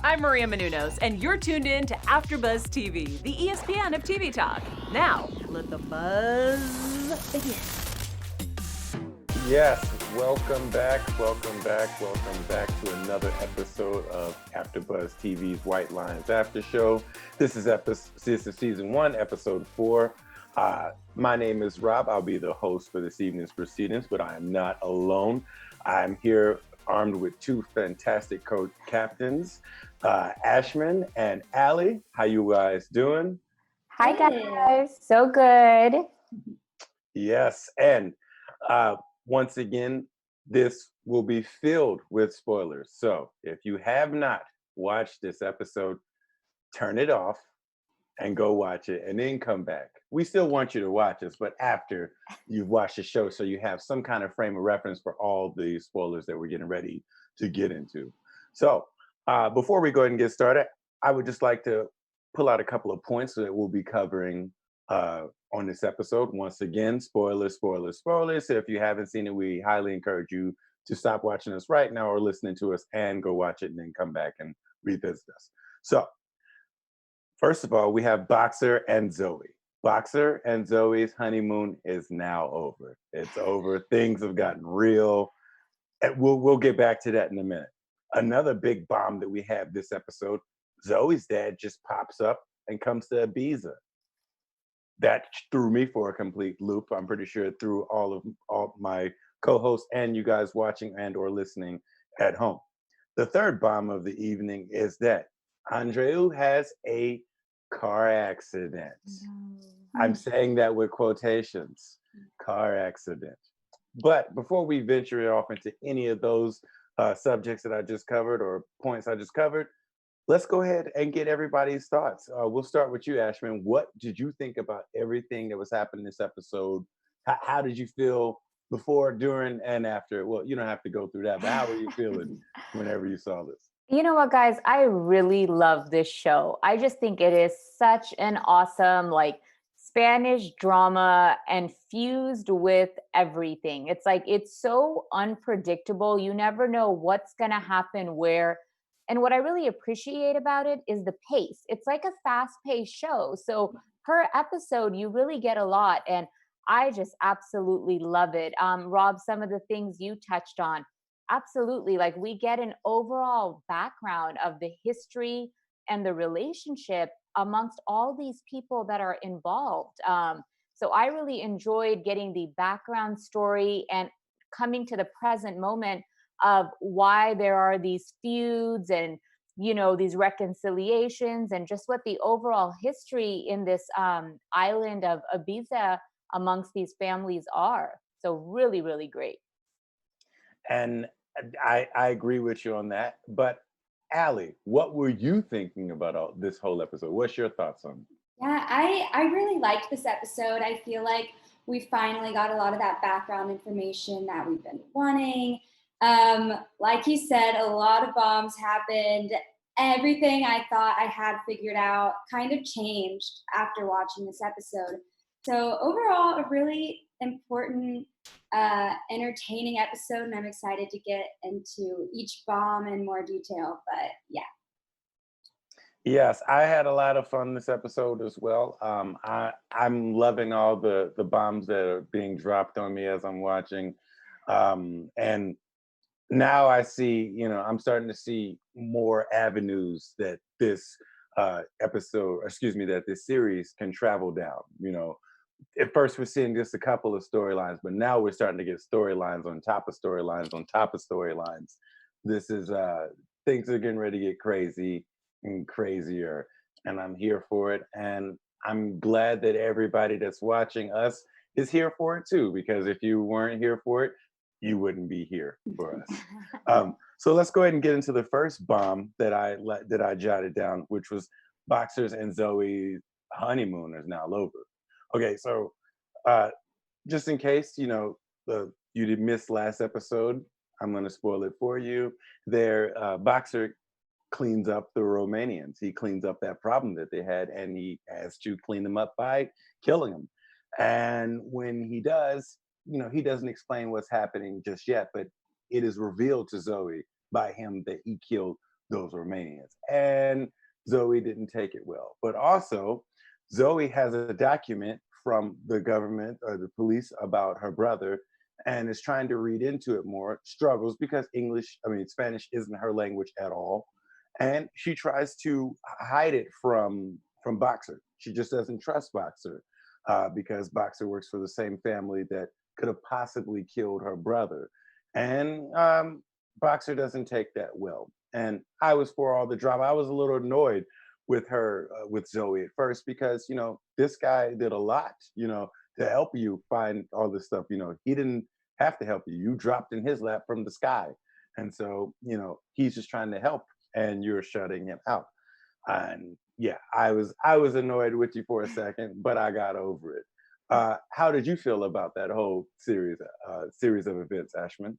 I'm Maria Menounos, and you're tuned in to AfterBuzz TV, the ESPN of TV talk. Now, let the buzz begin. Yes, welcome back to another episode of AfterBuzz TV's White Lines After Show. This is season 1, episode 4. My name is Rob. I'll be the host for this evening's proceedings, but I am not alone. I'm here armed with two fantastic co-captains, Ashman and Allie. How you guys doing? Hi guys, so good. Yes, and once again, this will be filled with spoilers. So if you have not watched this episode, turn it off and go watch it and then come back. We still want you to watch us, but after you've watched the show, so you have some kind of frame of reference for all the spoilers that we're getting ready to get into. So before we go ahead and get started, I would just like to pull out a couple of points that we'll be covering on this episode. Once again, spoilers. So if you haven't seen it, we highly encourage you to stop watching us right now or listening to us and go watch it and then come back and revisit us. So first of all, we have Boxer and Zoe. Boxer and Zoe's honeymoon is now over. It's over. Things have gotten real. And we'll get back to that in a minute. Another big bomb that we have this episode, Zoe's dad just pops up and comes to Ibiza. That threw me for a complete loop. I'm pretty sure it threw all my co-hosts and you guys watching and or listening at home. The third bomb of the evening is that Andreu has a car accident. I'm saying that with quotations, car accident. But before we venture off into any of those subjects that I just covered or points I just covered, let's go ahead and get everybody's thoughts. We'll start with you, Ashman. What did you think about everything that was happening this episode? How did you feel before, during, and after? Well, you don't have to go through that, but how were you feeling whenever you saw this? You know what, guys? I really love this show. I just think it is such an awesome, Spanish drama and fused with everything. It's so unpredictable. You never know what's going to happen where. And what I really appreciate about it is the pace. It's like a fast-paced show. So per episode, you really get a lot. And I just absolutely love it. Rob, some of the things you touched on, absolutely. Like we get an overall background of the history and the relationship amongst all these people that are involved. So I really enjoyed getting the background story and coming to the present moment of why there are these feuds and these reconciliations and just what the overall history in this island of Ibiza amongst these families are. So really, really great. And I agree with you on that. But Allie, what were you thinking about this whole episode? What's your thoughts on it? Yeah, I really liked this episode. I feel like we finally got a lot of that background information that we've been wanting. Like you said, a lot of bombs happened. Everything I thought I had figured out kind of changed after watching this episode. So overall, a really important, entertaining episode, and I'm excited to get into each bomb in more detail. But yeah. Yes, I had a lot of fun this episode as well. I'm loving all the bombs that are being dropped on me as I'm watching. And now I see, I'm starting to see more avenues that this that this series can travel down. At first we're seeing just a couple of storylines, but now we're starting to get storylines on top of storylines on top of storylines. This is things are getting ready to get crazy and crazier, and I'm here for it. And I'm glad that everybody that's watching us is here for it too, because if you weren't here for it, you wouldn't be here for us. So let's go ahead and get into the first bomb that I jotted down, which was Boxers and Zoe's honeymoon is now over. Okay, so just in case you did miss last episode, I'm going to spoil it for you. Boxer cleans up the Romanians. He cleans up that problem that they had, and he has to clean them up by killing them. And when he does, he doesn't explain what's happening just yet, but it is revealed to Zoe by him that he killed those Romanians. And Zoe didn't take it well. But also, Zoe has a document from the government or the police about her brother and is trying to read into it more, struggles because Spanish isn't her language at all. And she tries to hide it from Boxer. She just doesn't trust Boxer because Boxer works for the same family that could have possibly killed her brother. And Boxer doesn't take that well. And I was for all the drama. I was a little annoyed with her, with Zoe at first, because, this guy did a lot, to help you find all this stuff. He didn't have to help you. You dropped in his lap from the sky. And so, he's just trying to help and you're shutting him out. And yeah, I was annoyed with you for a second, but I got over it. How did you feel about that whole series of events, Ashman?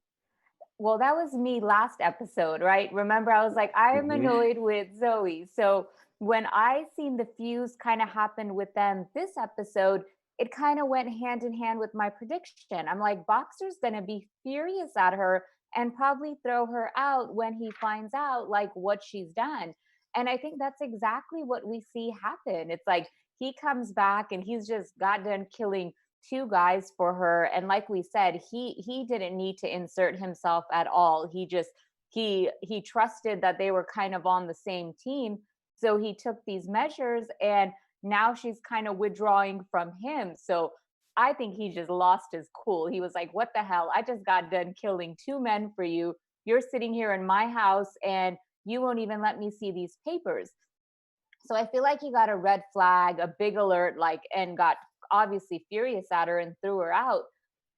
Well, that was me last episode, right? Remember, I was like, I am Hmm. annoyed with Zoe. So when I seen the fuse kind of happen with them this episode, it kind of went hand in hand with my prediction. I'm like, Boxer's going to be furious at her and probably throw her out when he finds out like what she's done. And I think that's exactly what we see happen. It's like he comes back and he's just got done killing two guys for her, and like we said, he didn't need to insert himself at all. He trusted that they were kind of on the same team, so he took these measures, and now she's kind of withdrawing from him. So I think he just lost his cool. He was like, what the hell, I just got done killing two men for you. You're sitting here in my house and you won't even let me see these papers. So I feel like he got a red flag, a big alert, like, and got obviously furious at her and threw her out.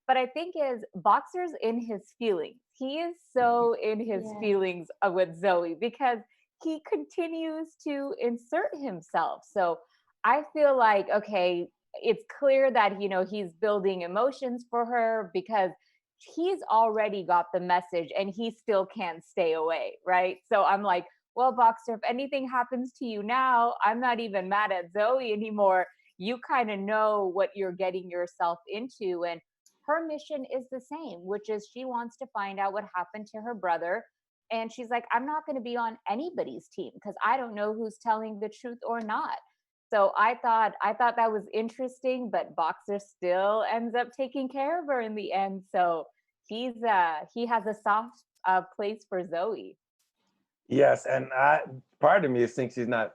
But I think is Boxer's in his feelings. He is so in his Yeah. feelings with Zoe because he continues to insert himself. So I feel like, okay, it's clear that, he's building emotions for her because he's already got the message and he still can't stay away. Right. So I'm like, well, Boxer, if anything happens to you now, I'm not even mad at Zoe anymore. You kind of know what you're getting yourself into. And her mission is the same, which is she wants to find out what happened to her brother. And she's like, I'm not going to be on anybody's team because I don't know who's telling the truth or not. So I thought that was interesting, but Boxer still ends up taking care of her in the end. So he has a soft place for Zoe. Yes, and part of me thinks he's not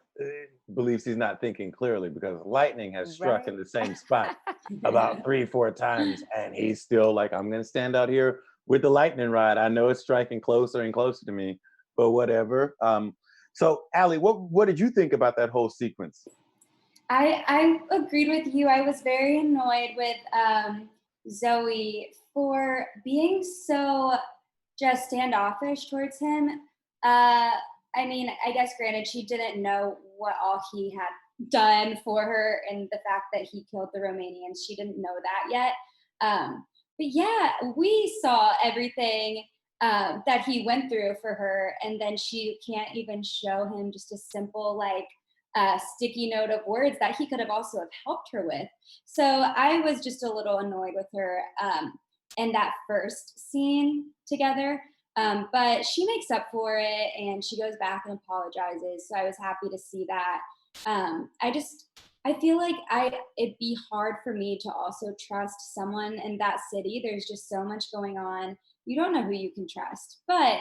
believes he's not thinking clearly because lightning has struck in Right. the same spot about 3, 4 times, and he's still like, I'm going to stand out here with the lightning rod. I know it's striking closer and closer to me, but whatever. So, Allie, what did you think about that whole sequence? I agreed with you. I was very annoyed with Zoe for being so just standoffish towards him. I mean, I guess granted, she didn't know what all he had done for her and the fact that he killed the Romanians. She didn't know that yet. But yeah, we saw everything that he went through for her, and then she can't even show him just a simple like sticky note of words that he could have also have helped her with. So I was just a little annoyed with her in that first scene together. But she makes up for it and she goes back and apologizes. So I was happy to see that. I feel like it'd be hard for me to also trust someone in that city. There's just so much going on. You don't know who you can trust. But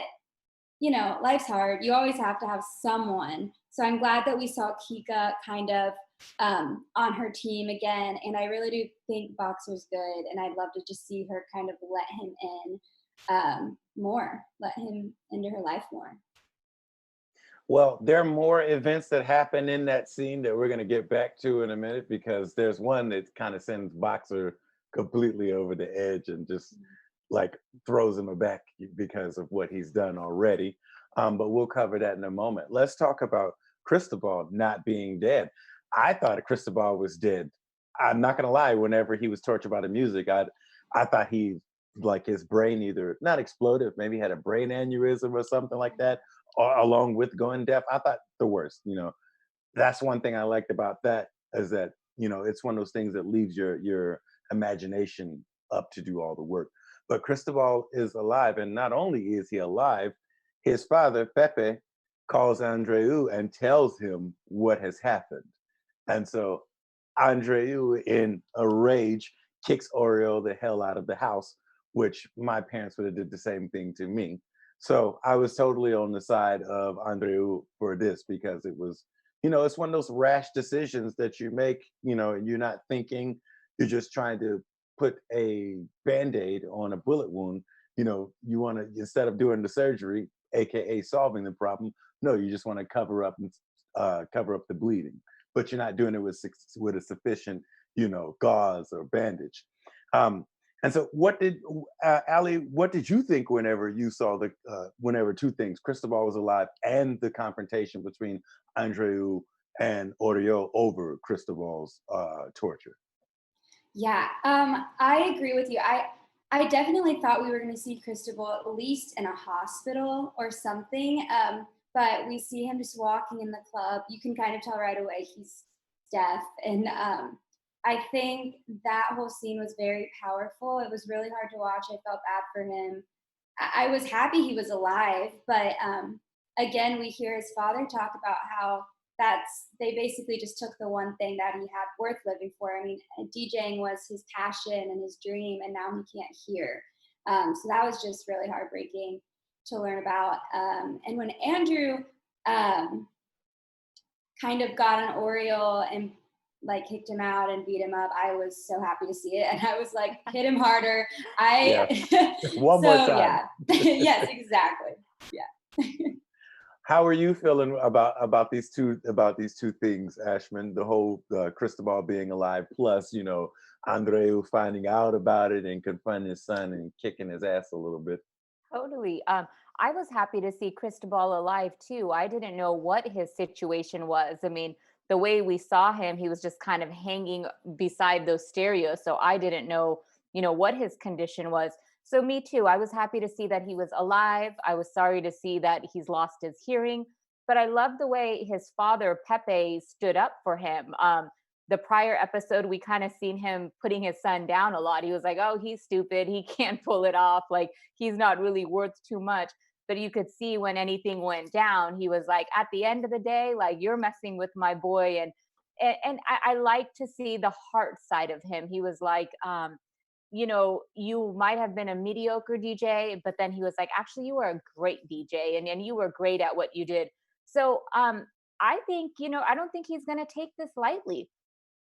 life's hard. You always have to have someone. So I'm glad that we saw Kika kind of on her team again. And I really do think Boxer's good. And I'd love to just see her kind of let him in more, let him into her life more. Well, there are more events that happen in that scene that we're going to get back to in a minute because there's one that kind of sends Boxer completely over the edge and just like throws him aback because of what he's done already. But we'll cover that in a moment. Let's talk about Cristobal not being dead. I thought Cristobal was dead. I'm not gonna lie. Whenever he was tortured by the music, I thought he like his brain either not exploded, maybe had a brain aneurysm or something like that, or along with going deaf. I thought the worst. That's one thing I liked about that is that it's one of those things that leaves your imagination up to do all the work. But Cristobal is alive, and not only is he alive, his father Pepe calls Andreu and tells him what has happened. And so Andreu, in a rage, kicks Oreo the hell out of the house, which my parents would have did the same thing to me. So I was totally on the side of Andreu for this because it was, it's one of those rash decisions that you make, and you're not thinking, you're just trying to put a band-aid on a bullet wound. You want to, instead of doing the surgery, aka solving the problem, no, you just want to cover up and cover up the bleeding, but you're not doing it with a sufficient, gauze or bandage. And so, Ali? What did you think whenever you saw whenever two things, Cristobal was alive, and the confrontation between Andreu and Oreo over Cristobal's torture? Yeah, I agree with you. I definitely thought we were going to see Cristobal at least in a hospital or something. But we see him just walking in the club. You can kind of tell right away he's deaf. And I think that whole scene was very powerful. It was really hard to watch. I felt bad for him. I was happy he was alive. But again, we hear his father talk about how they basically just took the one thing that he had worth living for. I mean, DJing was his passion and his dream, and now he can't hear. So that was just really heartbreaking to learn about. And when Andrew kind of got on Oreo and like kicked him out and beat him up, I was so happy to see it. And I was like, hit him harder. One more time. Yeah. Yes, exactly. Yeah. How are you feeling about these two things, Ashman? The whole Cristobal being alive, plus Andreu finding out about it and confronting his son and kicking his ass a little bit. Totally. I was happy to see Cristobal alive too. I didn't know what his situation was. I mean, the way we saw him, he was just kind of hanging beside those stereos. So I didn't know, what his condition was. So me too. I was happy to see that he was alive. I was sorry to see that he's lost his hearing, but I love the way his father, Pepe, stood up for him. The prior episode, we kind of seen him putting his son down a lot. He was like, oh, he's stupid. He can't pull it off. Like, he's not really worth too much. But you could see when anything went down, he was like, at the end of the day, like, you're messing with my boy. And I like to see the heart side of him. He was like, you might have been a mediocre DJ, but then he was like, actually, you were a great DJ and you were great at what you did. So I think, I don't think he's going to take this lightly.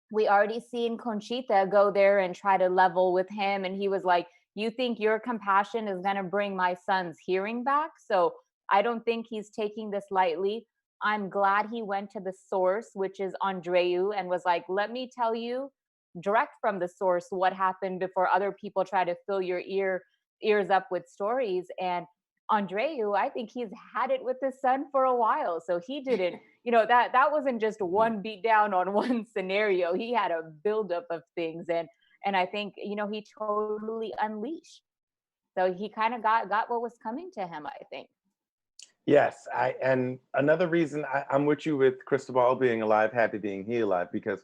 We already seen Conchita go there and try to level with him. And he was like, you think your compassion is going to bring my son's hearing back? So I don't think he's taking this lightly. I'm glad he went to the source, which is Andreu, and was like, let me tell you direct from the source what happened before other people try to fill your ears up with stories. And Andreu, I think he's had it with his son for a while. So he didn't, that wasn't just one beat down on one scenario. He had a buildup of things. And I think, he totally unleashed. So he kind of got what was coming to him, I think. Yes, and another reason I'm with you with Cristobal being alive, happy being alive, because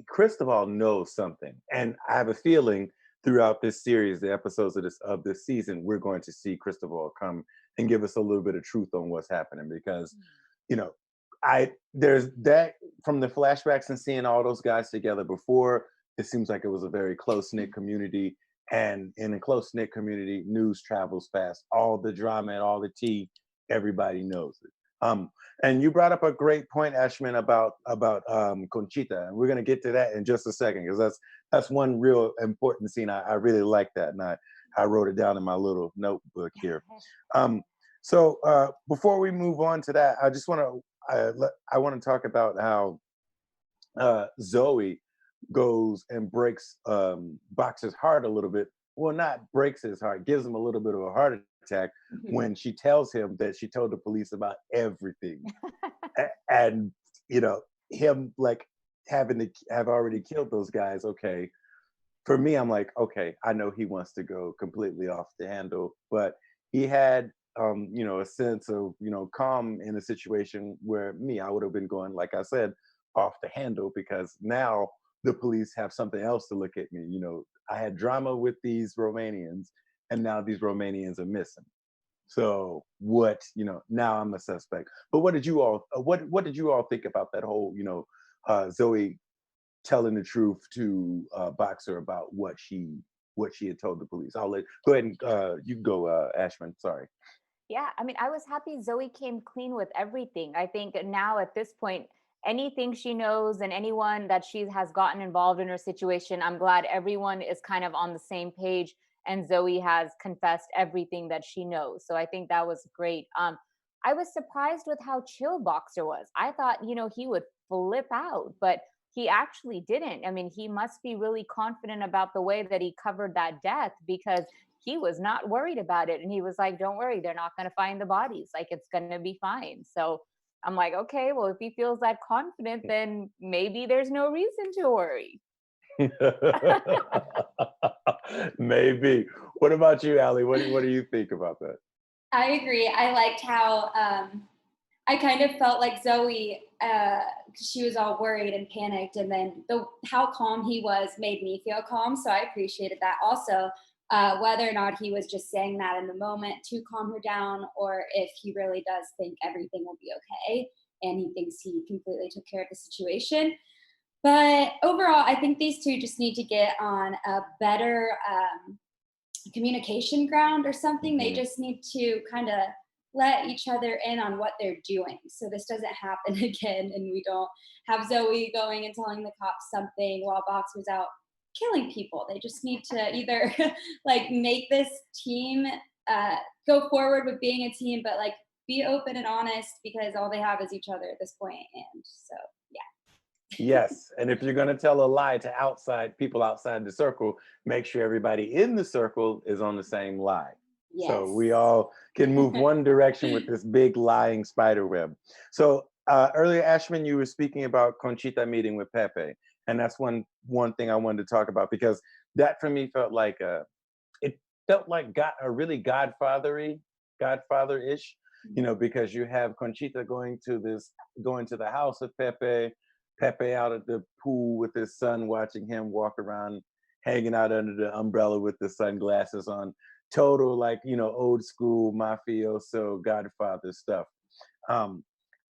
Cristobal knows something, and I have a feeling throughout this series, the episodes of this season, we're going to see Cristobal come and give us a little bit of truth on what's happening, because there's that from the flashbacks and seeing all those guys together before. It seems like it was a very close-knit community. And in a close-knit community, news travels fast. All the drama and all the tea, everybody knows it. And you brought up a great point, Ashman, about Conchita, and we're gonna get to that in just a second, because that's one real important scene. I really like that, and I wrote it down in my little notebook here. So before we move on to that, I just want to talk about how Zoe goes and breaks Boxer's heart a little bit. Well, not breaks his heart, gives him a little bit of a heart attack when she tells him that she told the police about everything. And him like having to have already killed those guys. Okay, for me, I'm like, okay, I know he wants to go completely off the handle, but he had a sense of calm in a situation where I would have been going, like I said, off the handle, because now the police have something else to look at me. I had drama with these Romanians, and now these Romanians are missing. So what, now I'm a suspect. But what did you all think about that whole, Zoe telling the truth to Boxer about what she had told the police? Go ahead and you can go, Ashman. Sorry. Yeah, I mean, I was happy Zoe came clean with everything. I think now at this point, anything she knows and anyone that she has gotten involved in her situation, I'm glad everyone is kind of on the same page and Zoe has confessed everything that she knows. So I think that was great. I was surprised with how chill Boxer was. I thought, he would flip out, but he actually didn't. I mean, he must be really confident about the way that he covered that death because he was not worried about it. And he was like, don't worry, they're not going to find the bodies. Like, it's going to be fine. So I'm like, okay, well, if he feels that confident, then maybe there's no reason to worry. Maybe. What about you, Allie? What do you think about that? I agree. I liked how I kind of felt like Zoe, she was all worried and panicked, and then how calm he was made me feel calm. So I appreciated that. Also, whether or not he was just saying that in the moment to calm her down, or if he really does think everything will be okay and he thinks he completely took care of the situation. But overall, I think these two just need to get on a better communication ground or something. They just need to kind of let each other in on what they're doing so this doesn't happen again and we don't have Zoe going and telling the cops something while Boxer's out killing people. They just need to either like make this team go forward with being a team, but like be open and honest because all they have is each other at this point. And so, yeah. Yes, and if you're going to tell a lie to people outside the circle, make sure everybody in the circle is on the same lie. Yes. So we all can move one direction with this big lying spider web. So earlier, Ashman, you were speaking about Conchita meeting with Pepe, and that's one thing I wanted to talk about because that for me felt like a really godfather-ish, because you have Conchita going to the house of Pepe out at the pool with his son, watching him walk around, hanging out under the umbrella with the sunglasses on. Total, old school mafioso Godfather stuff.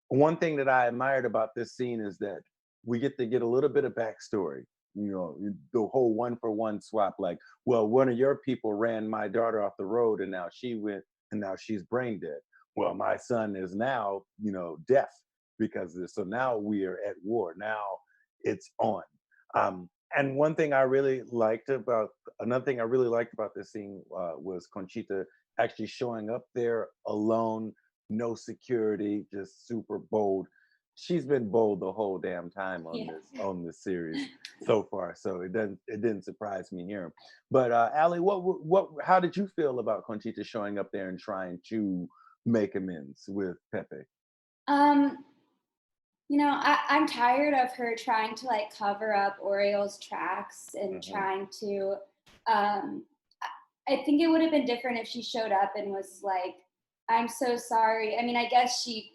One thing that I admired about this scene is that we get a little bit of backstory. The whole 1-for-1 swap. Like, well, one of your people ran my daughter off the road, and now she's brain dead. Well, my son is now, deaf because of this. So now we are at war. Now it's on. And another thing I really liked about this scene was Conchita actually showing up there alone, no security, just super bold. She's been bold the whole damn time on this series so far, so it didn't surprise me here. But Allie, how did you feel about Conchita showing up there and trying to make amends with Pepe? I'm tired of her trying to like cover up Oriel's tracks and trying to, I think it would have been different if she showed up and was like, I'm so sorry. I mean, I guess she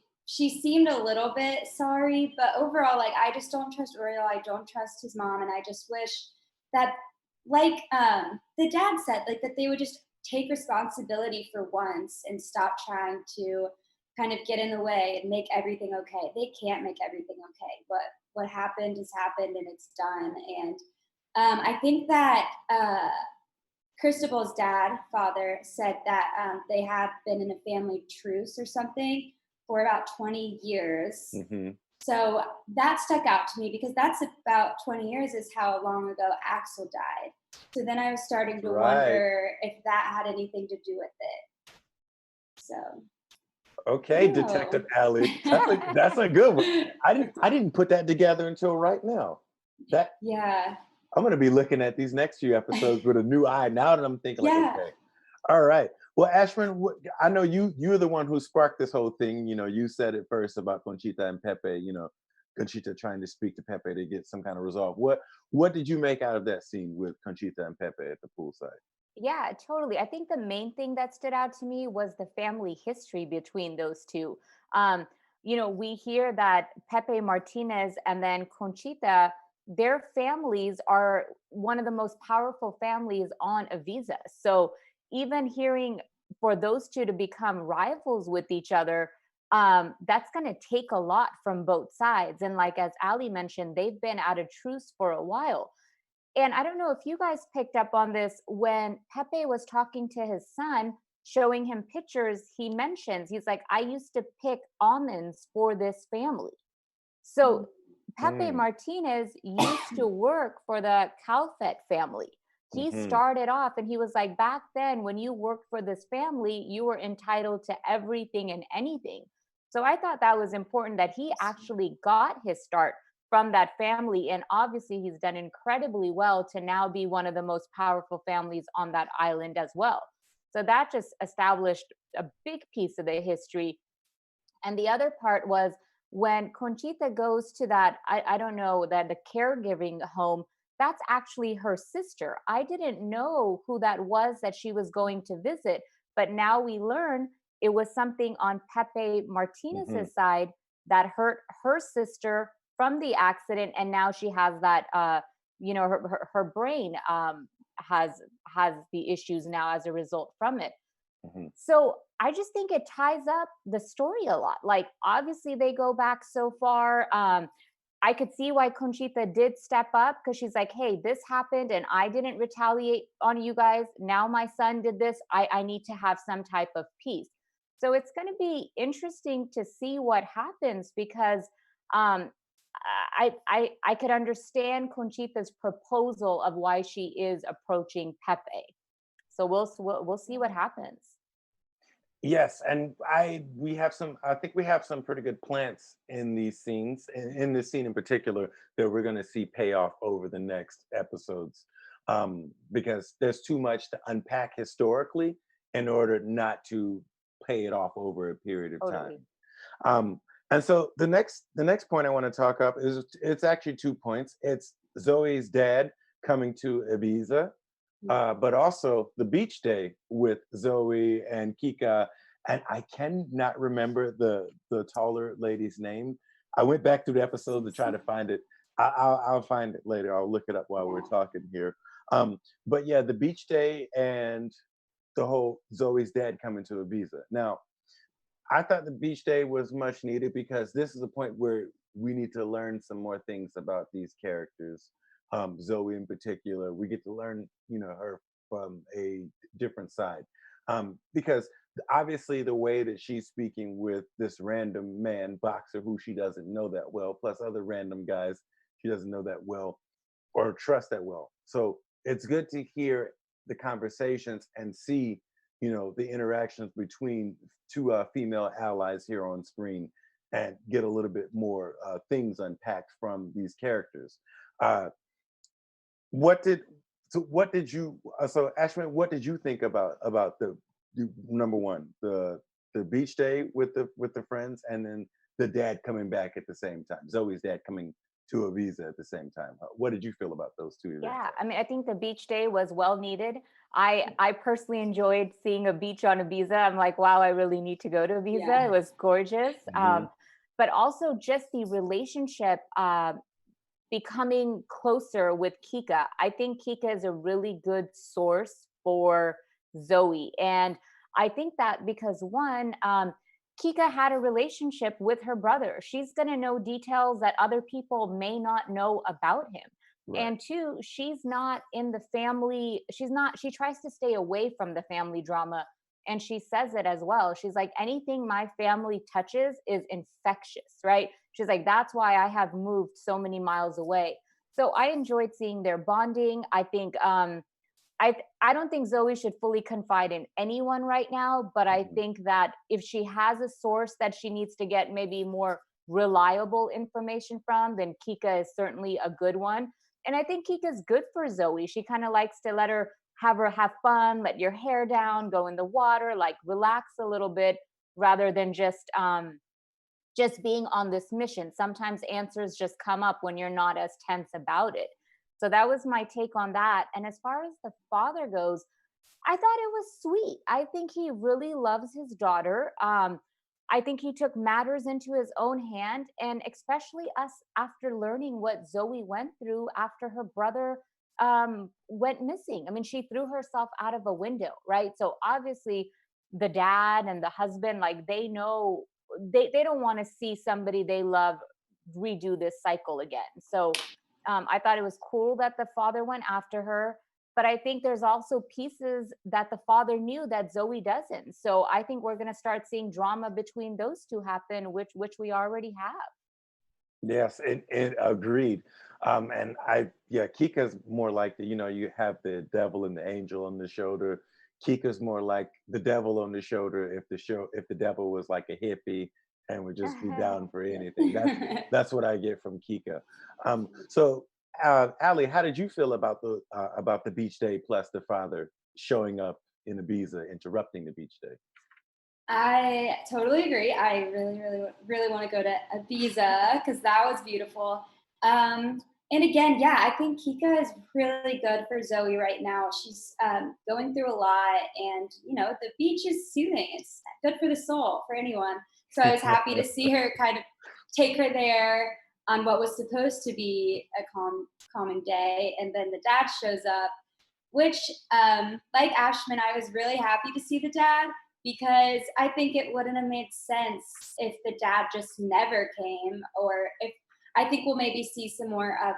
seemed a little bit sorry, but overall, like, I just don't trust Oriel. I don't trust his mom. And I just wish that, like, the dad said, like, that they would just take responsibility for once and stop trying to kind of get in the way and make everything okay. They can't make everything okay. But what happened has happened and it's done. And I think that Cristobal's father, said that they have been in a family truce or something for about 20 years. So that stuck out to me because that's about 20 years is how long ago Axel died. So then I was starting to wonder if that had anything to do with it. So. Okay, Detective Allie, that's a good one. I didn't put that together until right now. Yeah. I'm going to be looking at these next few episodes with a new eye now that I'm thinking like, okay, all right. Well, Ashman, I know you're the one who sparked this whole thing. You said it first about Conchita and Pepe. Conchita trying to speak to Pepe to get some kind of resolve. What did you make out of that scene with Conchita and Pepe at the poolside? Yeah, totally. I think the main thing that stood out to me was the family history between those two. We hear that Pepe Martinez and then Conchita, their families are one of the most powerful families on Ibiza. So even hearing for those two to become rivals with each other, that's going to take a lot from both sides. And like, as Ali mentioned, they've been at a truce for a while. And I don't know if you guys picked up on this when Pepe was talking to his son, showing him pictures. He mentions, he's like, I used to pick almonds for this family. So Pepe Mm. Martinez used to work for the Calfet family. He started off and he was like, back then, when you worked for this family, you were entitled to everything and anything. So I thought that was important that he actually got his start from that family. And obviously, he's done incredibly well to now be one of the most powerful families on that island as well. So that just established a big piece of the history. And the other part was when Conchita goes to that, I don't know, that the caregiving home, that's actually her sister. I didn't know who that was that she was going to visit, but now we learn it was something on Pepe Martinez's side that hurt her sister from the accident, and now she has that, her brain has the issues now as a result from it. So I just think it ties up the story a lot. Like, obviously, they go back so far. I could see why Conchita did step up because she's like, hey, this happened and I didn't retaliate on you guys. Now my son did this. I need to have some type of peace. So it's going to be interesting to see what happens because um, I could understand Conchita's proposal of why she is approaching Pepe. So we'll see what happens. Yes, and I think we have some pretty good plants in these scenes, in this scene in particular, that we're going to see pay off over the next episodes, because there's too much to unpack historically in order not to pay it off over a period of time. And so the next point I want to talk up is, it's actually 2 points. It's Zoe's dad coming to Ibiza, but also the beach day with Zoe and Kika. And I cannot remember the taller lady's name. I went back through the episode to try to find it. I'll find it later. I'll look it up while we're talking here. But yeah, the beach day and the whole Zoe's dad coming to Ibiza. Now, I thought the beach day was much needed because this is a point where we need to learn some more things about these characters. Zoe in particular, we get to learn, her from a different side. Because obviously the way that she's speaking with this random man boxer who she doesn't know that well, plus other random guys she doesn't know that well or trust that well. So it's good to hear the conversations and see, the interactions between two female allies here on screen and get a little bit more things unpacked from these characters. What did you so Ashman, what did you think about the number one, the beach day with the friends, and then the dad coming back at the same time, Zoe's dad coming to Ibiza at the same time? What did you feel about those two events? Yeah, I mean, I think the beach day was well needed. I personally enjoyed seeing a beach on Ibiza. I'm like, wow, I really need to go to Ibiza. Yeah. It was gorgeous. But also just the relationship becoming closer with Kika. I think Kika is a really good source for Zoe. And I think that because one, Kika had a relationship with her brother. She's going to know details that other people may not know about him. Right. And two, she's not in the family. She tries to stay away from the family drama. And she says it as well. She's like, anything my family touches is infectious, right? She's like, that's why I have moved so many miles away. So I enjoyed seeing their bonding. I think, I don't think Zoe should fully confide in anyone right now, but I think that if she has a source that she needs to get maybe more reliable information from, then Kika is certainly a good one. And I think Kika's good for Zoe. She kind of likes to let her have fun, let your hair down, go in the water, like relax a little bit rather than just being on this mission. Sometimes answers just come up when you're not as tense about it. So that was my take on that. And as far as the father goes, I thought it was sweet. I think he really loves his daughter. I think he took matters into his own hand, and especially us after learning what Zoe went through after her brother went missing. I mean, she threw herself out of a window, right? So obviously the dad and the husband, like they know they don't want to see somebody they love redo this cycle again. So I thought it was cool that the father went after her, but I think there's also pieces that the father knew that Zoe doesn't. So I think we're going to start seeing drama between those two happen, which we already have. Yes, and agreed. And yeah, Kika's more like you have the devil and the angel on the shoulder. Kika's more like the devil on the shoulder if the devil was like a hippie and would just be down for anything. That's what I get from Kika. So Ali, how did you feel about the beach day plus the father showing up in Ibiza, interrupting the beach day? I totally agree. I really, really, really want to go to Ibiza because that was beautiful. And again, yeah, I think Kika is really good for Zoe right now. She's going through a lot, and the beach is soothing. It's good for the soul for anyone. So I was happy to see her kind of take her there on what was supposed to be a calming day, and then the dad shows up, which, like Ashman, I was really happy to see the dad because I think it wouldn't have made sense if the dad just never came, or if I think we'll maybe see some more of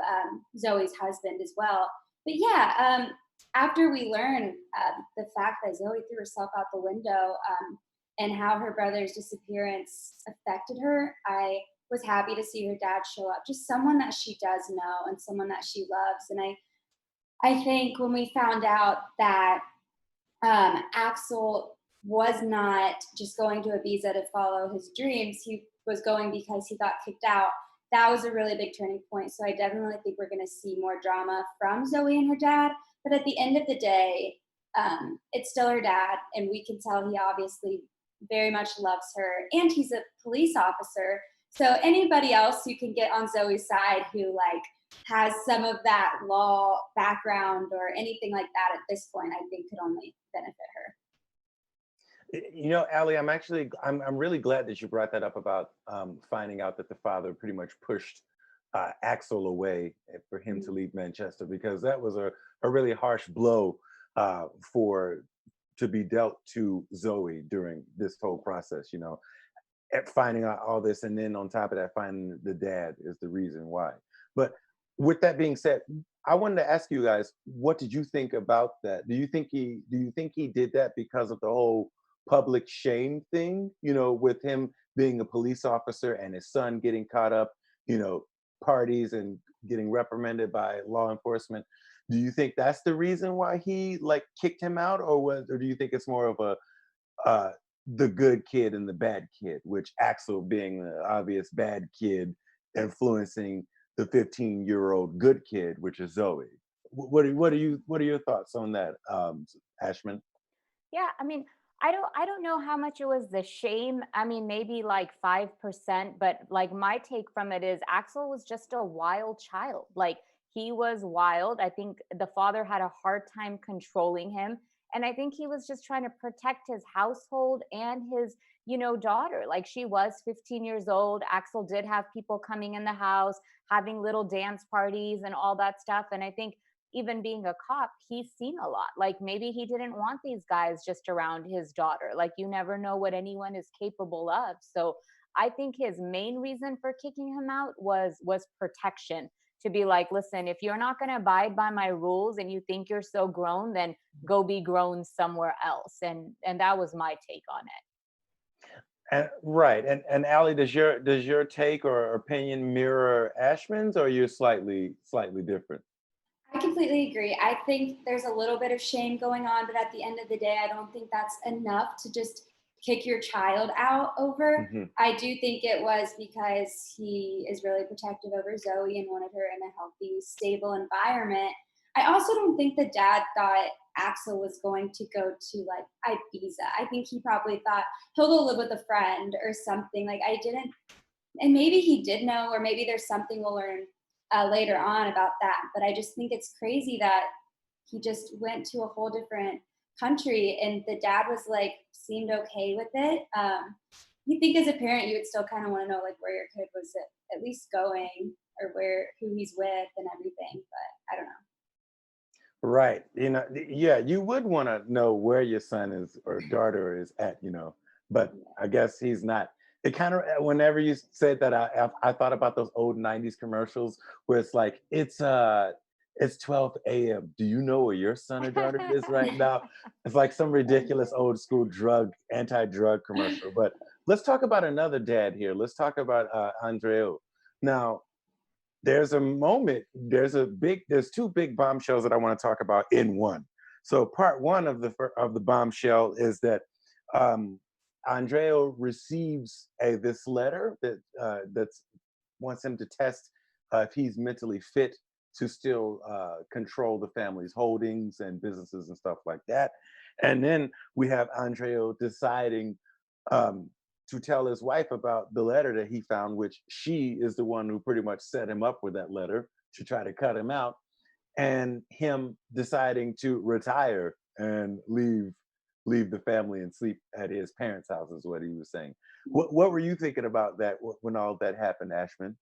Zoe's husband as well. But yeah, after we learn the fact that Zoe threw herself out the window and how her brother's disappearance affected her, I was happy to see her dad show up. Just someone that she does know and someone that she loves. And I think when we found out that Axel was not just going to Ibiza to follow his dreams, he was going because he got kicked out. That was a really big turning point. So I definitely think we're going to see more drama from Zoe and her dad. But at the end of the day, it's still her dad, and we can tell he obviously very much loves her, and he's a police officer. So anybody else who can get on Zoe's side who has some of that law background or anything like that at this point, I think could only benefit her. Ali, I'm really glad that you brought that up about finding out that the father pretty much pushed Axel away for him to leave Manchester, because that was a really harsh blow to be dealt to Zoe during this whole process. At finding out all this, and then on top of that, finding the dad is the reason why. But with that being said, I wanted to ask you guys, what did you think about that? Do you think he did that because of the whole public shame thing, with him being a police officer and his son getting caught up, parties and getting reprimanded by law enforcement? Do you think that's the reason why he kicked him out, or do you think it's more of the good kid and the bad kid, which Axel being the obvious bad kid influencing the 15-year-old good kid, which is Zoe? What are your thoughts on that, Ashman? Yeah, I mean, I don't know how much it was the shame. I mean, maybe like 5%, but my take from it is Axel was just a wild child. He was wild. I think the father had a hard time controlling him. And I think he was just trying to protect his household and his, daughter. She was 15 years old. Axel did have people coming in the house, having little dance parties and all that stuff. And I think even being a cop, he's seen a lot. Maybe he didn't want these guys just around his daughter. You never know what anyone is capable of. So I think his main reason for kicking him out was protection. To be like, listen, if you're not going to abide by my rules and you think you're so grown, then go be grown somewhere else. And that was my take on it. And right, and Ali, does your take or opinion mirror Ashman's, or you're slightly different? I completely agree. I think there's a little bit of shame going on, but at the end of the day, I don't think that's enough to just kick your child out over. Mm-hmm. I do think it was because he is really protective over Zoe and wanted her in a healthy, stable environment. I also don't think the dad thought Axel was going to go to Ibiza. I think he probably thought he'll go live with a friend or something. I didn't, and maybe he did know, or maybe there's something we'll learn later on about that. But I just think it's crazy that he just went to a whole different country and the dad was seemed okay with it. You think as a parent you would still kind of want to know where your kid was at least going, or who he's with and everything, but I don't know. Right. Yeah, you would want to know where your son is or daughter is at, but I guess he's not. It kind of, whenever you said that, I thought about those old 90s commercials where it's like, it's 12 a.m. Do you know where your son or daughter is right now? It's like some ridiculous old school anti-drug commercial. But let's talk about another dad here. Let's talk about Andreu. Now, there's two big bombshells that I want to talk about in one. So part one of the bombshell is that um, Andreo receives this letter that's wants him to test if he's mentally fit to still control the family's holdings and businesses and stuff like that. And then we have Andreo deciding um, to tell his wife about the letter that he found, which she is the one who pretty much set him up with that letter to try to cut him out, and him deciding to retire and leave the family and sleep at his parents' house is what he was saying. What were you thinking about that when all that happened, Ashman?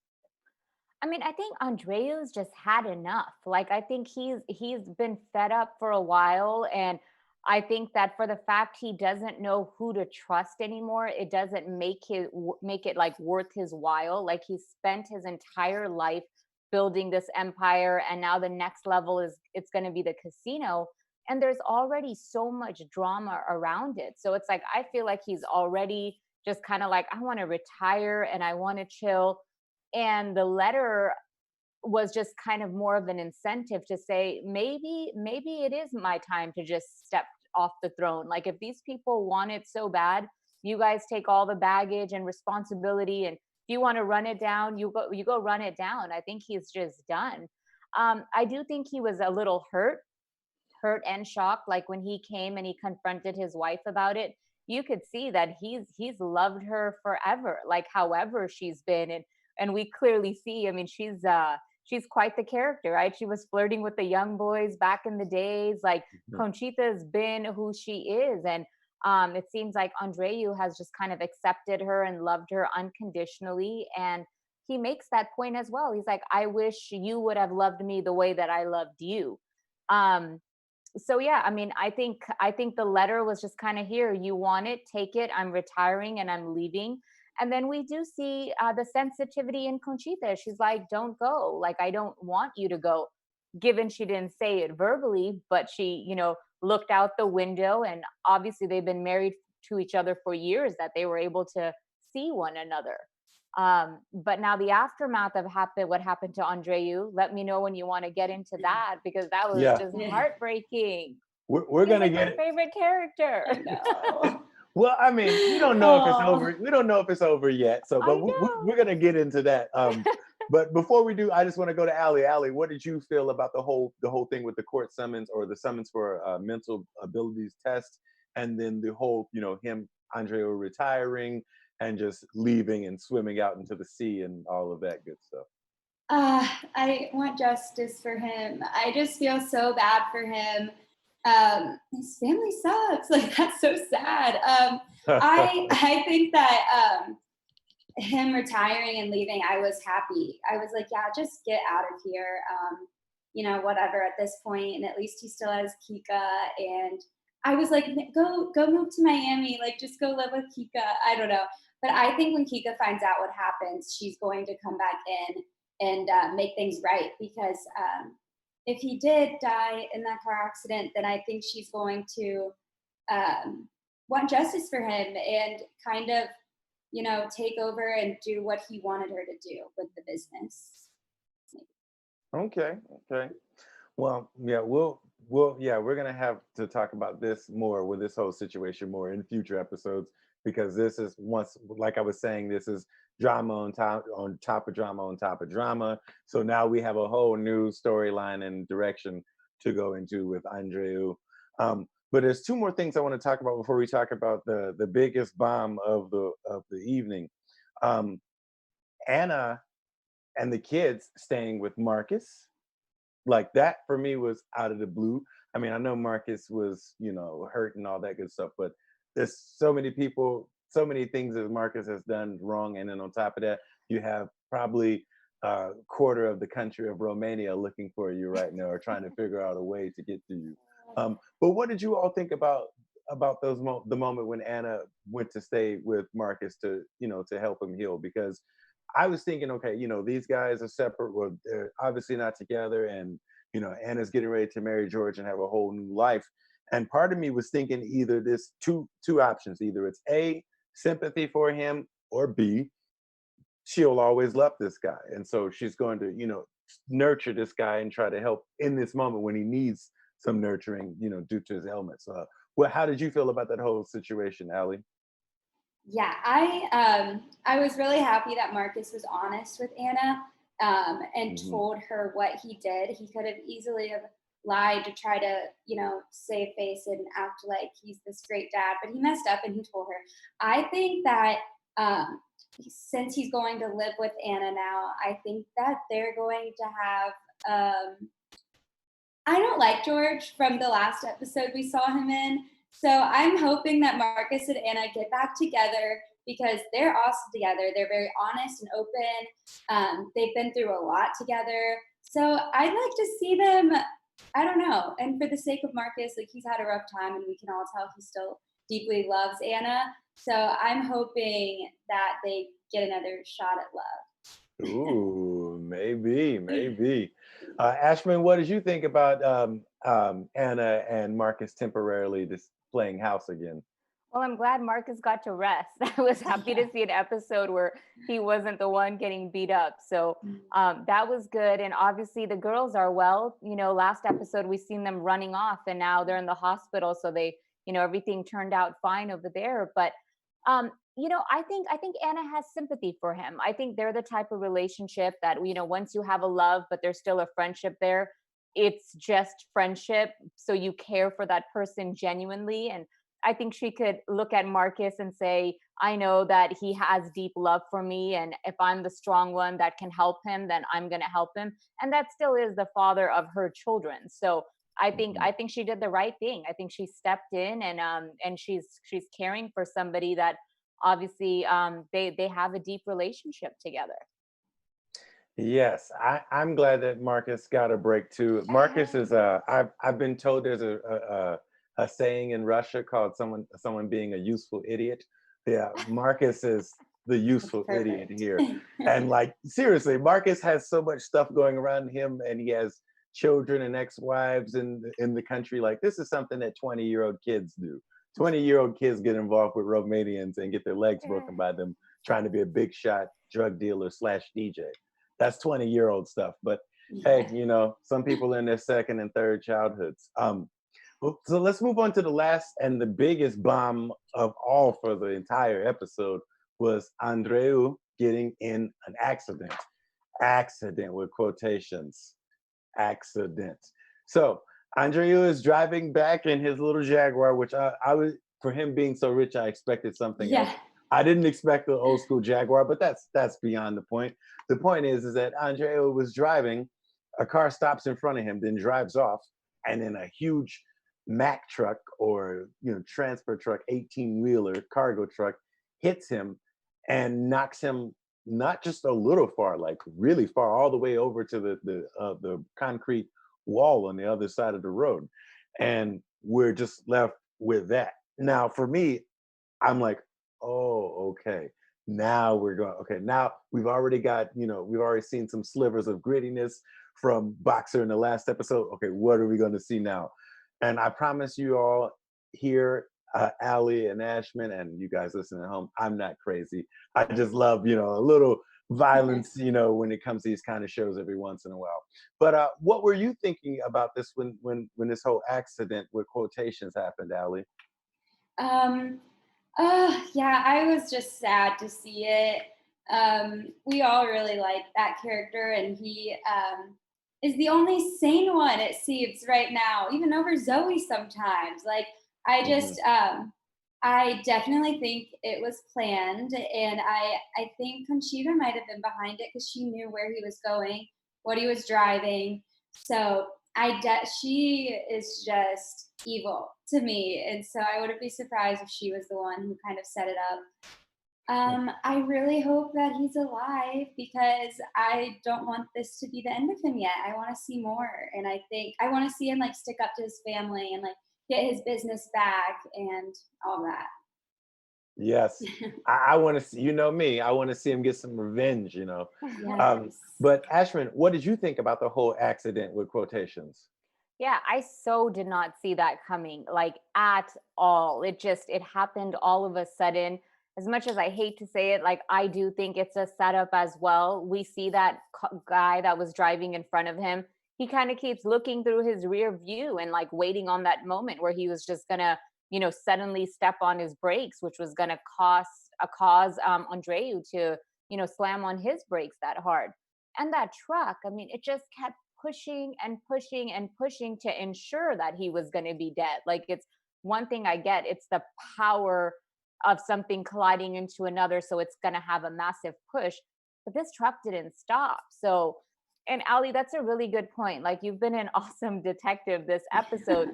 I mean, I think Andrea's just had enough. Like, I think he's been fed up for a while, and I think that for the fact he doesn't know who to trust anymore, it doesn't make it like worth his while. Like, he spent his entire life building this empire, and now the next level is it's going to be the casino, and there's already so much drama around it. So it's like I feel like he's already just kind of like, I want to retire and I want to chill. And the letter was just kind of more of an incentive to say, maybe it is my time to just step off the throne. Like, if these people want it so bad, you guys take all the baggage and responsibility, and if you want to run it down, you go run it down. I think he's just done. I do think he was a little hurt and shocked, like when he came and he confronted his wife about it. You could see that he's loved her forever, like however she's been. And we clearly see, I mean, she's quite the character, right? She was flirting with the young boys back in the days. Like, Mhm. Conchita's been who she is. And it seems like Andreu has just kind of accepted her and loved her unconditionally. And he makes that point as well. He's like, I wish you would have loved me the way that I loved you. um so yeah, I mean, I think the letter was just kind of, here, you want it, take it, I'm retiring and I'm leaving. And then we do see the sensitivity in Conchita. She's like, don't go, like, I don't want you to go. Given she didn't say it verbally, but she, looked out the window, and obviously they've been married to each other for years, that they were able to see one another. But now the aftermath of what happened to Andreu, let me know when you want to get into that, because that was Yeah, just Yeah, heartbreaking. we're He's gonna like my get it. favorite character. I know. Well, I mean, we don't know if it's Oh, over. We don't know if it's over yet. So, but I know. we're gonna get into that. But before we do, I just want to go to Allie. Allie, what did you feel about the whole thing with the court summons, or the summons for mental abilities test, and then the whole, him, Andrea, retiring and just leaving and swimming out into the sea and all of that good stuff. I want justice for him. I just feel so bad for him. His family sucks. Like, that's so sad. I think that him retiring and leaving, I was happy. I was like, yeah, just get out of here. Whatever at this point. And at least he still has Kika. And I was like, go move to Miami. Like, just go live with Kika. I don't know. But I think when Kika finds out what happens, she's going to come back in and make things right. Because if he did die in that car accident, then I think she's going to want justice for him and kind of, take over and do what he wanted her to do with the business. Okay, okay. Well, yeah, yeah, we're gonna have to talk about this more, with this whole situation more, in future episodes, because this is, once, like I was saying, this is drama on top of drama on top of drama. So now we have a whole new storyline and direction to go into with Andreu. But there's two more things I want to talk about before we talk about the biggest bomb of the evening. Um, Anna and the kids staying with Marcus, like, that for me was out of the blue. I mean, I know Marcus was, hurt and all that good stuff, but there's so many people, so many things that Marcus has done wrong. And then on top of that, you have probably quarter of the country of Romania looking for you right now, or trying to figure out a way to get to you. But what did you all think about the moment when Anna went to stay with Marcus to to help him heal? Because I was thinking, okay, these guys are separate. Well, they're obviously not together, and Anna's getting ready to marry George and have a whole new life. And part of me was thinking either this two options: either it's A, sympathy for him, or B, she'll always love this guy, and so she's going to nurture this guy and try to help in this moment when he needs some nurturing, due to his ailments. Well, how did you feel about that whole situation, Allie? Yeah, I was really happy that Marcus was honest with Anna, and Hmm. told her what he did. He could have easily have lied to try to, save face and act like he's this great dad, but he messed up and he told her. I think that since he's going to live with Anna now, I think that they're going to have. I don't like George from the last episode we saw him in. So I'm hoping that Marcus and Anna get back together because they're awesome together. They're very honest and open. They've been through a lot together. So I'd like to see them, I don't know. And for the sake of Marcus, like he's had a rough time and we can all tell he still deeply loves Anna. So I'm hoping that they get another shot at love. Ooh, maybe, maybe. Ashman, what did you think about Anna and Marcus temporarily just playing house again? Well, I'm glad Marcus got to rest. I was happy to see an episode where he wasn't the one getting beat up. So that was good. And obviously the girls are well. Last episode we seen them running off, and now they're in the hospital. So they, everything turned out fine over there. But I think Anna has sympathy for him. I think they're the type of relationship that once you have a love, but there's still a friendship there. It's just friendship. So you care for that person genuinely. And I think she could look at Marcus and say, I know that he has deep love for me. And if I'm the strong one that can help him, then I'm going to help him. And that still is the father of her children. So I think Mhm. I think she did the right thing. I think she stepped in, and she's caring for somebody that obviously they have a deep relationship together. Yes, I'm glad that Marcus got a break too. Marcus is I've been told there's a saying in Russia called someone being a useful idiot. Yeah, Marcus is the That's useful idiot perfect. here. And like seriously, Marcus has so much stuff going around him, and he has children and ex-wives in the country. Like this is something that 20-year-old kids do. 20-year-old kids get involved with Romanians and get their legs broken by them trying to be a big shot drug dealer slash DJ. That's 20-year-old stuff. But hey, Yeah. some people in their second and third childhoods. So let's move on to the last and the biggest bomb of all for the entire episode was Andreu getting in an accident. Accident with quotations. Accident. So Andreu is driving back in his little Jaguar, which I was, for him being so rich, I expected something else. Yeah. I didn't expect the old school Jaguar, but that's beyond the point. The point is that Andreu was driving, a car stops in front of him, then drives off, and then a huge Mack truck or transfer truck, 18-wheeler cargo truck hits him and knocks him not just a little far, like really far, all the way over to the concrete wall on the other side of the road, and we're just left with that. Now, for me, I'm like, oh, okay. Now we're going. Okay, now we've already got, we've already seen some slivers of grittiness from Boxer in the last episode. Okay, what are we going to see now? And I promise you all here, Allie and Ashman, and you guys listening at home, I'm not crazy. I just love, a little violence, when it comes to these kind of shows every once in a while. But what were you thinking about this when this whole accident with quotations happened, Allie? Um, yeah, I was just sad to see it. We all really like that character, and he is the only sane one, it seems, right now, even over Zoe sometimes. Like, I Hmm. just, I definitely think it was planned, and I think Conchita might have been behind it because she knew where he was going, what he was driving. So she is just evil to me, and so I wouldn't be surprised if she was the one who kind of set it up. I really hope that he's alive because I don't want this to be the end of him yet. I want to see more. And I think I want to see him like stick up to his family and like get his business back and all that. Yes. I want to see, you know me, I want to see him get some revenge, you know. Yes. But Ashman, what did you think about the whole accident with quotations? Yeah, I so did not see that coming, like at all. It happened all of a sudden. As much as I hate to say it, like I do think it's a setup as well. We see that guy that was driving in front of him. He kind of keeps looking through his rear view and like waiting on that moment where he was just gonna, suddenly step on his brakes, which was gonna cause Andreu to, slam on his brakes that hard. And that truck, I mean, it just kept pushing and pushing and pushing to ensure that he was going to be dead. Like, it's one thing I get, it's the power of something colliding into another, so it's going to have a massive push. But this truck didn't stop. So, and Ali, that's a really good point. Like, you've been an awesome detective this episode.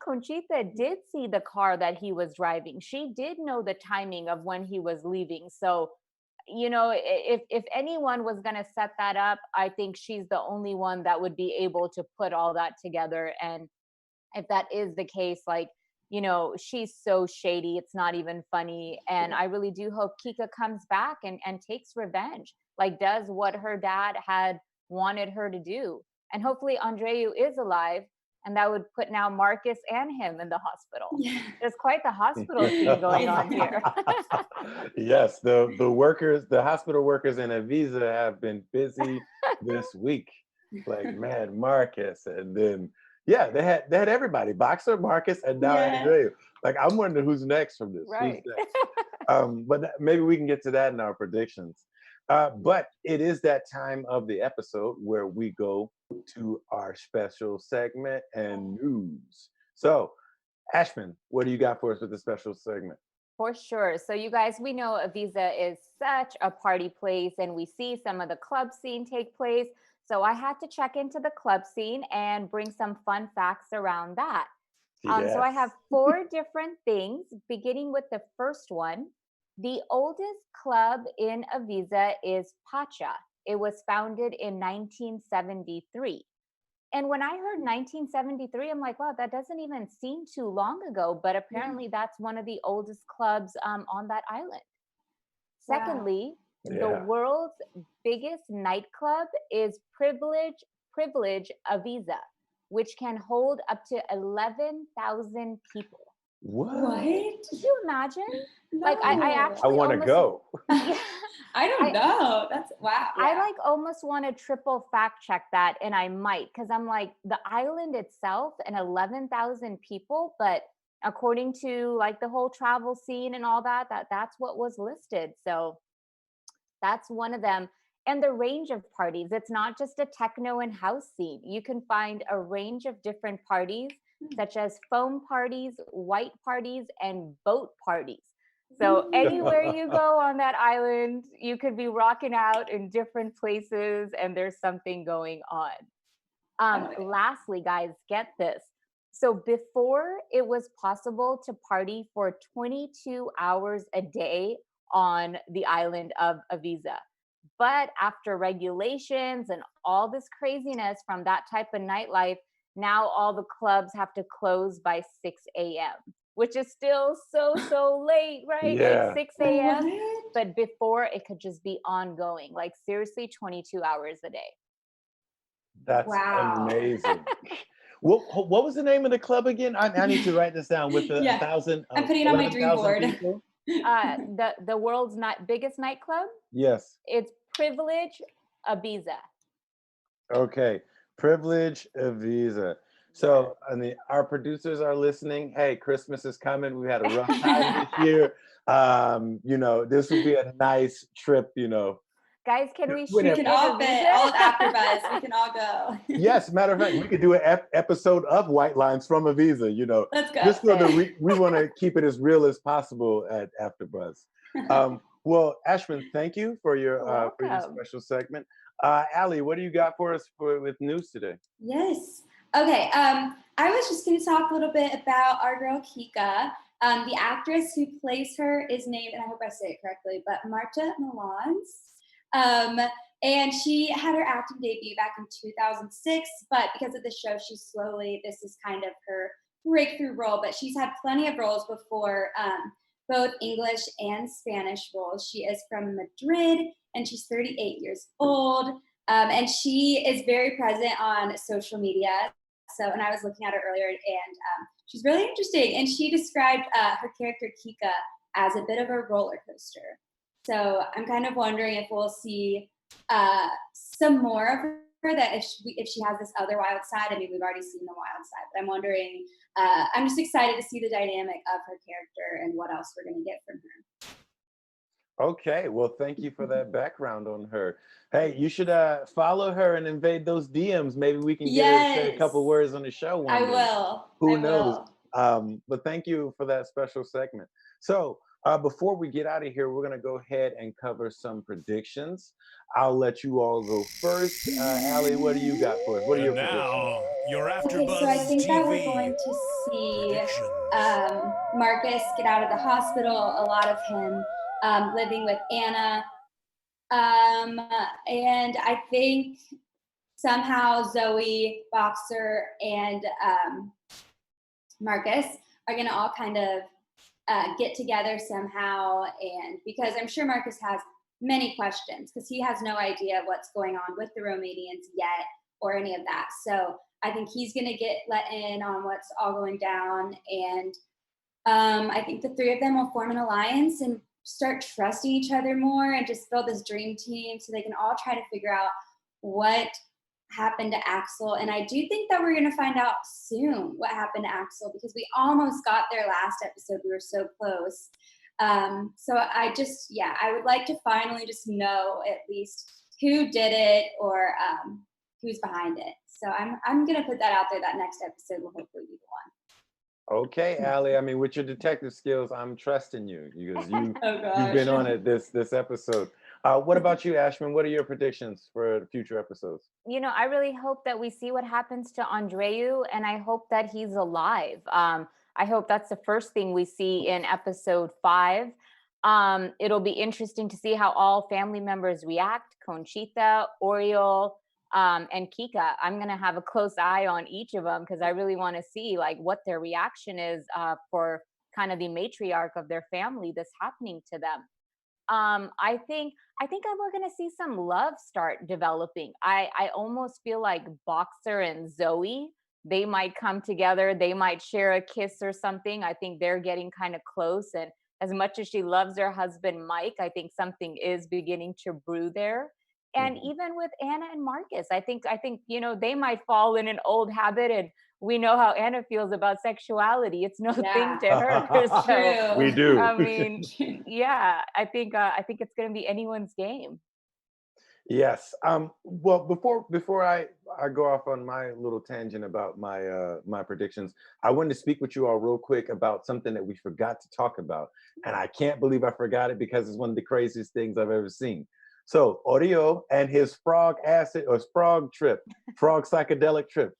Conchita did see the car that he was driving. She did know the timing of when he was leaving. So, if anyone was going to set that up, I think she's the only one that would be able to put all that together. And if that is the case, like, she's so shady, it's not even funny. And I really do hope Kika comes back and takes revenge, like does what her dad had wanted her to do. And hopefully Andreu is alive, and that would put now Marcus and him in the hospital. Yeah. There's quite the hospital scene going on here. Yes, the workers, the hospital workers in Avisa have been busy this week. Like, man, Marcus, and then they had everybody, Boxer, Marcus, and now Andreu. Like, I'm wondering who's next from this. Right. Who's next? But maybe we can get to that in our predictions. But it is that time of the episode where we go to our special segment and news. So, Ashman, what do you got for us with the special segment? For sure. So you guys, we know Avisa is such a party place, and we see some of the club scene take place. So I had to check into the club scene and bring some fun facts around that. So I have 4 different things, beginning with the first one. The oldest club in Avisa is Pacha. It was founded in 1973. And when I heard 1973, I'm like, wow, that doesn't even seem too long ago. But apparently, that's one of the oldest clubs on that island. Wow. Secondly, the world's biggest nightclub is Privilege Avisa, which can hold up to 11,000 people. What? Could you imagine? No. Like, I actually want to go. I don't know. That's wow. I like almost want to triple fact check that, and I might, because I'm like, the island itself and 11,000 people, but according to like the whole travel scene and all that's what was listed. So that's one of them. And the range of parties, it's not just a techno and house scene. You can find a range of different parties, such as foam parties, white parties, and boat parties. So anywhere you go on that island, you could be rocking out in different places, and there's something going on. Lastly, guys, get this. So before it was possible to party for 22 hours a day on the island of Avisa. But after regulations and all this craziness from that type of nightlife, now all the clubs have to close by 6 a.m., which is still so late, right? Yeah. Like 6 a.m. What? But before, it could just be ongoing, like seriously 22 hours a day. That's amazing. What was the name of the club again? I need to write this down with the 1,000. I'm putting it on my dream board. The world's biggest nightclub? Yes. It's Privilege Avisa. Okay. Privilege Avisa. So, our producers are listening. Hey, Christmas is coming. We had a rough time this year. This would be a nice trip, Guys, can we shoot? We can all fit, all of AfterBuzz. We can all go. Yes, matter of fact, we could do an episode of White Lines from Avisa. Let's go. Just so that we want to keep it as real as possible at AfterBuzz. Well, Ashman, thank you for your special segment. Ali, what do you got for us with news today? Yes. Okay. I was just going to talk a little bit about our girl Kika. The actress who plays her is named, and I hope I say it correctly, but Maria Menounos. And she had her acting debut back in 2006, but because of the show, this is kind of her breakthrough role, but she's had plenty of roles before, both English and Spanish roles. She is from Madrid and she's 38 years old. And she is very present on social media. So, and I was looking at her earlier, and she's really interesting. And she described her character Kika as a bit of a roller coaster. So I'm kind of wondering if we'll see some more of her. That if she has this other wild side. I mean, we've already seen the wild side, but I'm wondering. I'm just excited to see the dynamic of her character and what else we're going to get from her. Okay, well, thank you for that background on her. Hey, you should follow her and invade those DMs. Maybe we can get her to say a couple words on the show one I day. will. Who knows? But thank you for that special segment. So before we get out of here, we're going to go ahead and cover some predictions. I'll let you all go first. Allie, what do you got for us? What are your predictions? Your Okay, so I think that we're going to see Marcus get out of the hospital, a lot of him living with Anna. And I think somehow Zoe, Boxer, and Marcus are going to all kind of get together somehow. And because I'm sure Marcus has many questions because he has no idea what's going on with the Romanians yet or any of that. So I think he's going to get let in on what's all going down. And I think the three of them will form an alliance and start trusting each other more and just build this dream team so they can all try to figure out what happened to Axel. And I do think that we're going to find out soon what happened to Axel because we almost got there last episode. We were so close. So I would like to finally just know at least who did it or who's behind it. So I'm going to put that out there. That next episode will hopefully be the one. Okay, Allie. I mean, with your detective skills, I'm trusting you because Oh, you've been on it this episode. What about you, Ashman? What are your predictions for future episodes? You know, I really hope that we see what happens to Andreu, and I hope that he's alive. I hope that's the first thing we see in episode 5. It'll be interesting to see how all family members react. Conchita, Oriol, and Kika. I'm going to have a close eye on each of them because I really want to see like what their reaction is for kind of the matriarch of their family that's happening to them. I think we're going to see some love start developing. I almost feel like Boxer and Zoe, they might come together. They might share a kiss or something. I think they're getting kind of close. And as much as she loves her husband, Mike, I think something is beginning to brew there. And even with Anna and Marcus, I think, you know, they might fall in an old habit, and we know how Anna feels about sexuality. It's no thing to her. So, we do. I mean, yeah, I think it's going to be anyone's game. Yes. Well, before I go off on my little tangent about my predictions, I wanted to speak with you all real quick about something that we forgot to talk about, and I can't believe I forgot it because it's one of the craziest things I've ever seen. So Oreo and his frog psychedelic trip.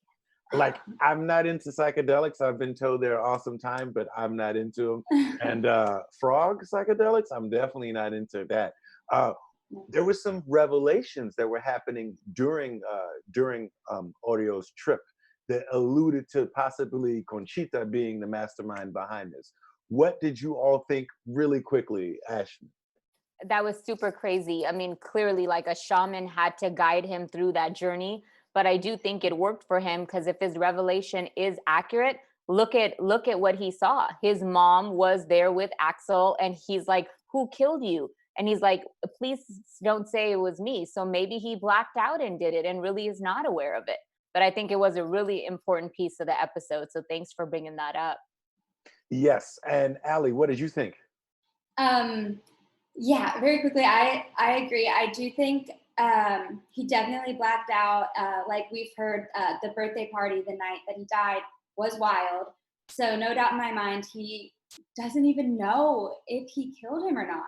Like, I'm not into psychedelics. I've been told they're awesome time, but I'm not into them. And frog psychedelics, I'm definitely not into that. There were some revelations that were happening during Oreo's trip that alluded to possibly Conchita being the mastermind behind this. What did you all think really quickly, Ashley? That was super crazy. I mean, clearly like a shaman had to guide him through that journey, but I do think it worked for him because if his revelation is accurate, look at what he saw. His mom was there with Axel and he's like, "Who killed you?" And he's like, "Please don't say it was me." So maybe he blacked out and did it and really is not aware of it. But I think it was a really important piece of the episode. So thanks for bringing that up. Yes. And Allie, what did you think? Yeah, very quickly, I agree. I do think he definitely blacked out. Like we've heard, the birthday party the night that he died was wild. So no doubt in my mind, he doesn't even know if he killed him or not.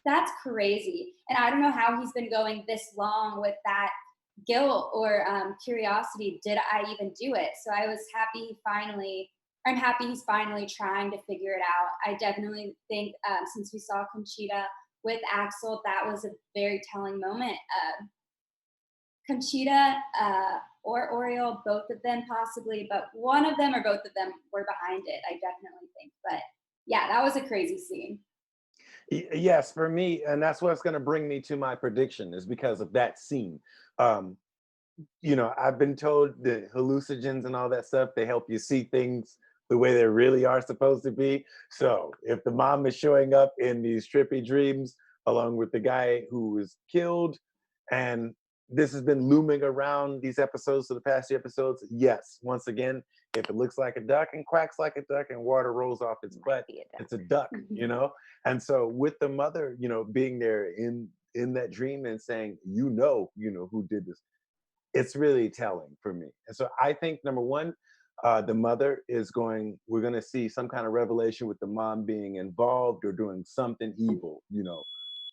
That's crazy. And I don't know how he's been going this long with that guilt or curiosity. Did I even do it? So I was happy he finally I'm happy he's finally trying to figure it out. I definitely think since we saw Conchita with Axel, that was a very telling moment. Conchita or Oriole, both of them possibly, but one of them or both of them were behind it, I definitely think. But yeah, that was a crazy scene. Yes, for me, and that's what's going to bring me to my prediction is because of that scene. Um, I've been told the hallucinogens and all that stuff, they help you see things the way they really are supposed to be. So if the mom is showing up in these trippy dreams along with the guy who was killed, and this has been looming around these episodes for the past few episodes, yes, once again, if it looks like a duck and quacks like a duck and water rolls off its butt, it's a duck, And so with the mother, being there in that dream and saying, who did this, it's really telling for me. And so I think number one, the mother we're going to see some kind of revelation with the mom being involved or doing something evil,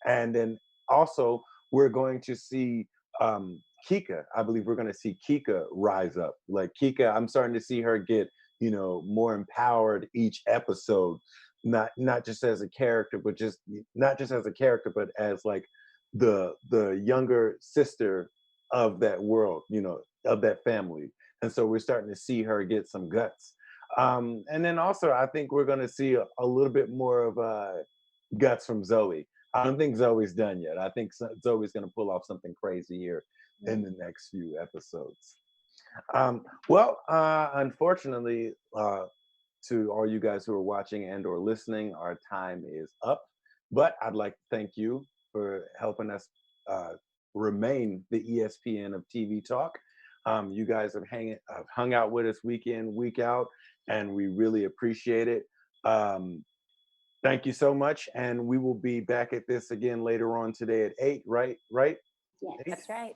And then also we're going to see Kika. I believe we're going to see Kika rise up. Like Kika, I'm starting to see her get, more empowered each episode, not just as a character, but as like the younger sister of that world, of that family. And so we're starting to see her get some guts. And then also, I think we're going to see a little bit more of guts from Zoe. I don't think Zoe's done yet. I think Zoe's going to pull off something crazy here in the next few episodes. Unfortunately, to all you guys who are watching and or listening, our time is up. But I'd like to thank you for helping us remain the ESPN of TV talk. You guys have hung out with us week in, week out, and we really appreciate it. Thank you so much, and we will be back at this again later on today at 8, right? Yes. 8? That's right.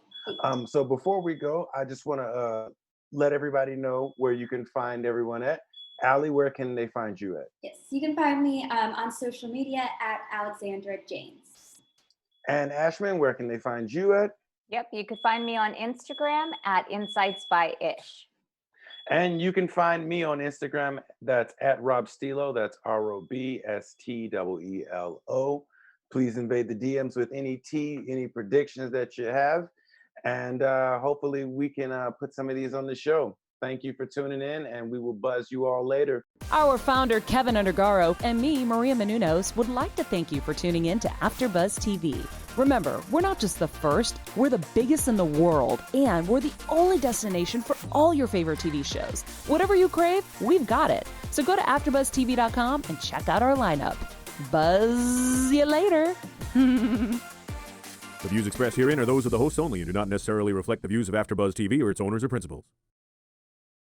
So before we go, I just want to let everybody know where you can find everyone at. Allie, where can they find you at? Yes, you can find me on social media at Alexandra James. And Ashman, where can they find you at? Yep, you could find me on Instagram at Insights by Ish. And you can find me on Instagram. That's at Rob Stilo. That's ROBSTEELO. Please invade the DMs with any predictions that you have. And hopefully we can put some of these on the show. Thank you for tuning in, and we will buzz you all later. Our founder, Keven Undergaro, and me, Maria Menounos, would like to thank you for tuning in to AfterBuzz TV. Remember, we're not just the first, we're the biggest in the world, and we're the only destination for all your favorite TV shows. Whatever you crave, we've got it. So go to AfterBuzzTV.com and check out our lineup. Buzz you later. The views expressed herein are those of the hosts only and do not necessarily reflect the views of AfterBuzz TV or its owners or principals.